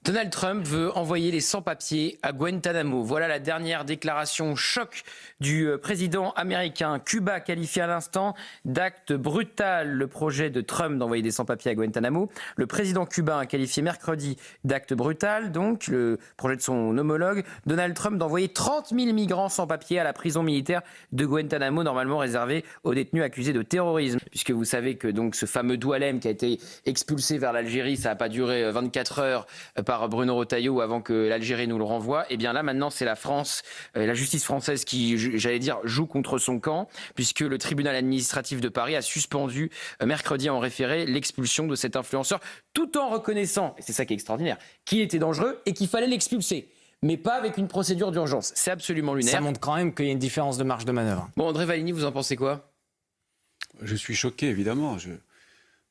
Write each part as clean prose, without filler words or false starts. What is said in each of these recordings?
Donald Trump veut envoyer les sans-papiers à Guantanamo. Voilà la dernière déclaration choc du président américain. Cuba qualifie à l'instant d'acte brutal le projet de Trump d'envoyer des sans-papiers à Guantanamo. Le président cubain a qualifié mercredi d'acte brutal, donc le projet de son homologue Donald Trump d'envoyer 30 000 migrants sans-papiers à la prison militaire de Guantanamo, normalement réservée aux détenus accusés de terrorisme. Puisque vous savez que donc ce fameux Doualem qui a été expulsé vers l'Algérie, ça n'a pas duré 24 heures par Bruno Retailleau avant que l'Algérie nous le renvoie. Et bien là maintenant c'est la France, la justice française qui, j'allais dire, joue contre son camp, puisque le tribunal administratif de Paris a suspendu mercredi en référé l'expulsion de cet influenceur, tout en reconnaissant, et c'est ça qui est extraordinaire, qu'il était dangereux et qu'il fallait l'expulser. Mais pas avec une procédure d'urgence. C'est absolument lunaire. Ça montre quand même qu'il y a une différence de marge de manœuvre. Bon, André Valigny, vous en pensez quoi ? Je suis choqué, évidemment.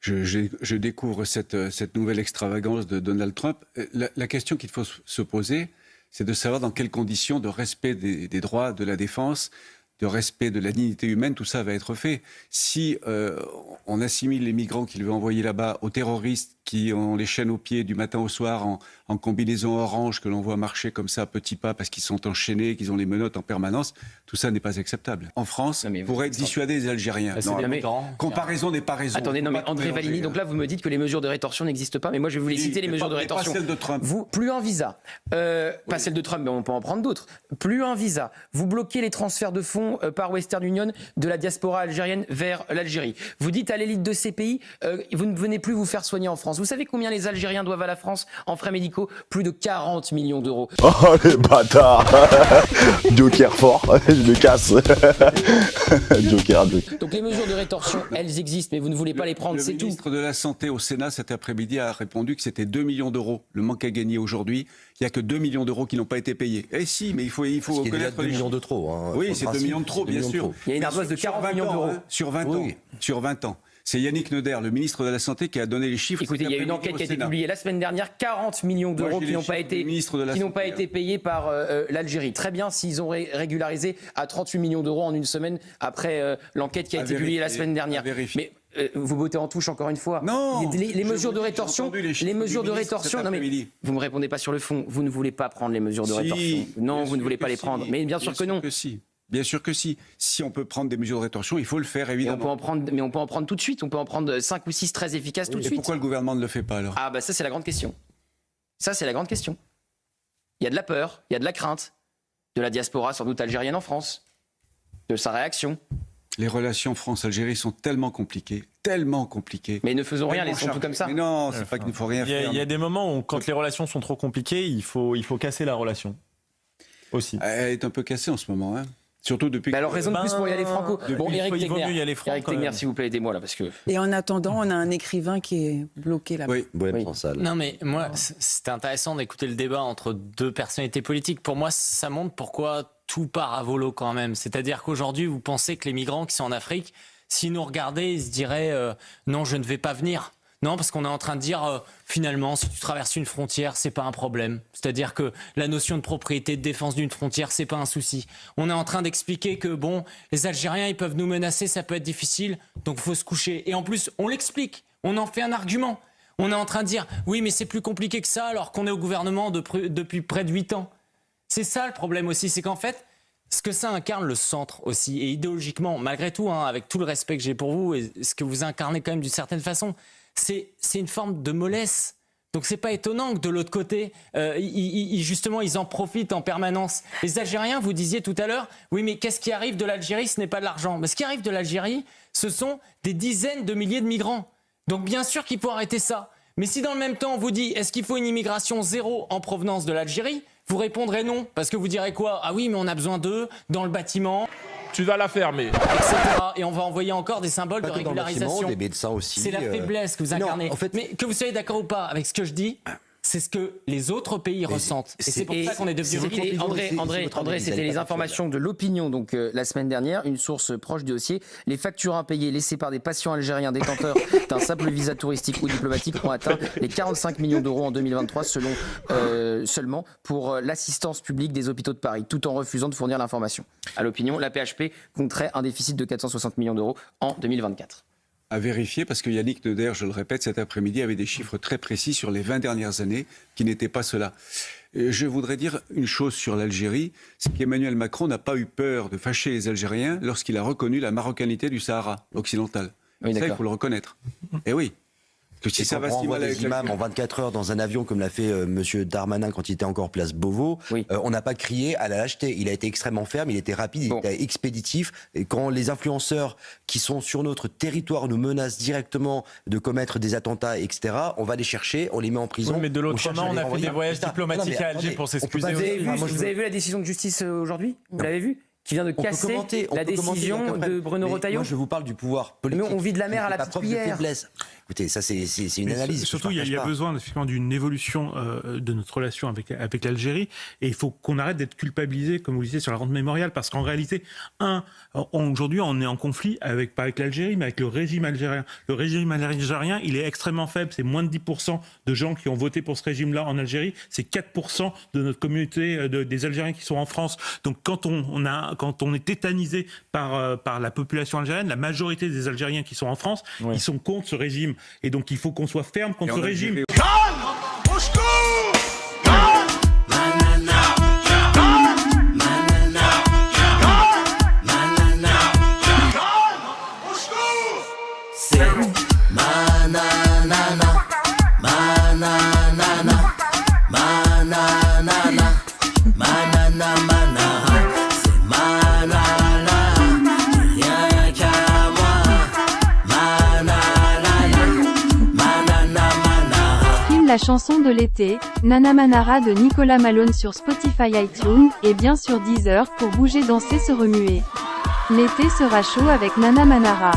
Je découvre cette nouvelle extravagance de Donald Trump. La question qu'il faut se poser, c'est de savoir dans quelles conditions de respect des droits de la défense, de respect de la dignité humaine, tout ça va être fait. Si on assimile les migrants qu'il veut envoyer là-bas aux terroristes qui ont les chaînes aux pieds du matin au soir en combinaison orange que l'on voit marcher comme ça à petits pas parce qu'ils sont enchaînés, qu'ils ont les menottes en permanence, tout ça n'est pas acceptable. En France, pourrait dissuader les Algériens. Comparaison n'est pas raison. Attendez, non mais André Valigny, donc là vous me dites que les mesures de rétorsion n'existent pas, mais moi je vais vous les citer, les mesures de rétorsion. Pas celle de Trump. Vous, plus un visa, pas celle de Trump, mais on peut en prendre d'autres. Plus un visa, vous bloquez les transferts de fonds par Western Union de la diaspora algérienne vers l'Algérie. Vous dites à l'élite de ces pays, vous ne venez plus vous faire soigner en France. Vous savez combien les Algériens doivent à la France en frais médicaux ? Plus de 40 millions d'euros. Oh les bâtards. Joker fort, je me casse. Joker. Donc les mesures de rétorsion, elles existent, mais vous ne voulez pas les prendre, c'est tout. Le ministre de la Santé au Sénat cet après-midi a répondu que c'était 2 millions d'euros le manque à gagner aujourd'hui. Il n'y a que 2 millions d'euros qui n'ont pas été payés. Eh si, mais il faut connaître 2 millions de trop. Hein, oui, c'est 2 millions de trop, bien sûr. Il y a une ardoise de 40 millions d'euros. Sur 20 ans. Sur 20 ans. C'est Yannick Neuder, le ministre de la Santé, qui a donné les chiffres. Écoutez, il y a une enquête qui a été publiée la semaine dernière, 40 millions d'euros qui n'ont pas été payés par l'Algérie. Très bien, s'ils ont régularisé à 38 millions d'euros en une semaine après l'enquête qui a été publiée la semaine dernière. Mais vous bottez en touche encore une fois. Non. Les mesures de rétorsion, non mais vous me répondez pas sur le fond. Vous ne voulez pas prendre les mesures de rétorsion. Non, vous ne voulez pas les prendre. Mais bien sûr que non. Bien sûr que si. Si on peut prendre des mesures de rétorsion, il faut le faire, évidemment. Mais on peut en prendre tout de suite. On peut en prendre 5 ou 6 très efficaces tout de suite. Pourquoi le gouvernement ne le fait pas alors ? Ah bah ça c'est la grande question. Ça c'est la grande question. Il y a de la peur, il y a de la crainte, de la diaspora sans doute algérienne en France, de sa réaction. Les relations France-Algérie sont tellement compliquées. Mais ne faisons rien, laissons tout comme ça. Mais non, c'est pas qu'il ne faut rien faire. Il y a des moments où, quand les relations sont trop compliquées, il faut casser la relation. Aussi. Elle est un peu cassée en ce moment, hein. Surtout depuis. Alors raison de plus pour y aller franco. Bon, Éric Tegner, s'il vous plaît, aidez-moi là parce que. Et en attendant, on a un écrivain qui est bloqué là-bas. Oui. Non mais moi, c'était intéressant d'écouter le débat entre deux personnalités politiques. Pour moi, ça montre pourquoi tout part à volo quand même. C'est-à-dire qu'aujourd'hui, vous pensez que les migrants qui sont en Afrique, s'ils nous regardaient, ils se diraient non, je ne vais pas venir. Non, parce qu'on est en train de dire, finalement, si tu traverses une frontière, c'est pas un problème. C'est-à-dire que la notion de propriété, de défense d'une frontière, c'est pas un souci. On est en train d'expliquer que, bon, les Algériens, ils peuvent nous menacer, ça peut être difficile, donc faut se coucher. Et en plus, on l'explique, on en fait un argument. On est en train de dire, oui, mais c'est plus compliqué que ça, alors qu'on est au gouvernement depuis près de 8 ans. C'est ça le problème aussi, c'est qu'en fait, ce que ça incarne le centre aussi, et idéologiquement, malgré tout, hein, avec tout le respect que j'ai pour vous, et ce que vous incarnez quand même d'une certaine façon, c'est une forme de mollesse. Donc c'est pas étonnant que de l'autre côté, justement, ils en profitent en permanence. Les Algériens, vous disiez tout à l'heure, oui, mais qu'est-ce qui arrive de l'Algérie ? Ce n'est pas de l'argent. Mais ce qui arrive de l'Algérie, ce sont des dizaines de milliers de migrants. Donc bien sûr qu'il faut arrêter ça. Mais si dans le même temps on vous dit, est-ce qu'il faut une immigration zéro en provenance de l'Algérie ? Vous répondrez non, parce que vous direz quoi ? Ah oui, mais on a besoin d'eux dans le bâtiment. Tu vas la fermer. Etc. Et on va envoyer encore des symboles de régularisation. Des médecins aussi. C'est la faiblesse que vous incarnez. Non, en fait... Mais que vous soyez d'accord ou pas avec ce que je dis, c'est ce que les autres pays ressentent. Et c'est pour ça qu'on est devenu... André, c'était les informations de l'opinion donc la semaine dernière, une source proche du dossier. Les factures impayées laissées par des patients algériens détenteurs d'un simple visa touristique ou diplomatique ont atteint les 45 millions d'euros en 2023 seulement pour l'assistance publique des hôpitaux de Paris, tout en refusant de fournir l'information. À l'opinion, la PHP compterait un déficit de 460 millions d'euros en 2024. à vérifier, parce que Yannick Neuder, je le répète, cet après-midi, avait des chiffres très précis sur les 20 dernières années qui n'étaient pas ceux-là. Je voudrais dire une chose sur l'Algérie, c'est qu'Emmanuel Macron n'a pas eu peur de fâcher les Algériens lorsqu'il a reconnu la marocanité du Sahara occidental. Oui, ça, il d'accord. faut le reconnaître. Eh oui. Que si ça va si mal avec des imams en 24 heures dans un avion comme l'a fait Monsieur Darmanin quand il était encore place Beauvau, Oui. on n'a pas crié à la lâcheté. Il a été extrêmement ferme, il était rapide, il était expéditif. Et quand les influenceurs qui sont sur notre territoire nous menacent directement de commettre des attentats, etc., on va les chercher, on les met en prison. Oui, mais de l'autre cherche main, à on les a fait renvoyer. des voyages Putain, diplomatiques non, mais à Alger attendez, pour on peut s'excuser. pas Vous avez, vu, moi, vous avez vu la décision de justice aujourd'hui? Vous l'avez vu? Qui vient de On peut casser commenter, on la peut commenter, décision donc après. de Bruno Mais Retailleau. Moi, je vous parle du pouvoir politique. Mais on vit de la mer à la Pas petite preuve de cuillère. faiblesse. Écoutez, ça c'est une analyse. que Surtout, je il y partage a pas. besoin effectivement d'une évolution de notre relation avec l'Algérie, et il faut qu'on arrête d'être culpabilisé, comme vous le disiez, sur la rente mémoriale, parce qu'en réalité, aujourd'hui, on est en conflit pas avec l'Algérie, mais avec le régime algérien. Le régime algérien, il est extrêmement faible. C'est moins de 10% de gens qui ont voté pour ce régime-là en Algérie. C'est 4% de notre communauté des Algériens qui sont en France. Donc, quand on est tétanisé par la population algérienne, la majorité des Algériens qui sont en France, ils sont contre ce régime. Et donc, il faut qu'on soit ferme contre ce régime. La chanson de l'été, Nana Manara de Nicolas Malone sur Spotify, iTunes, et bien sûr Deezer pour bouger, danser, se remuer. L'été sera chaud avec Nana Manara.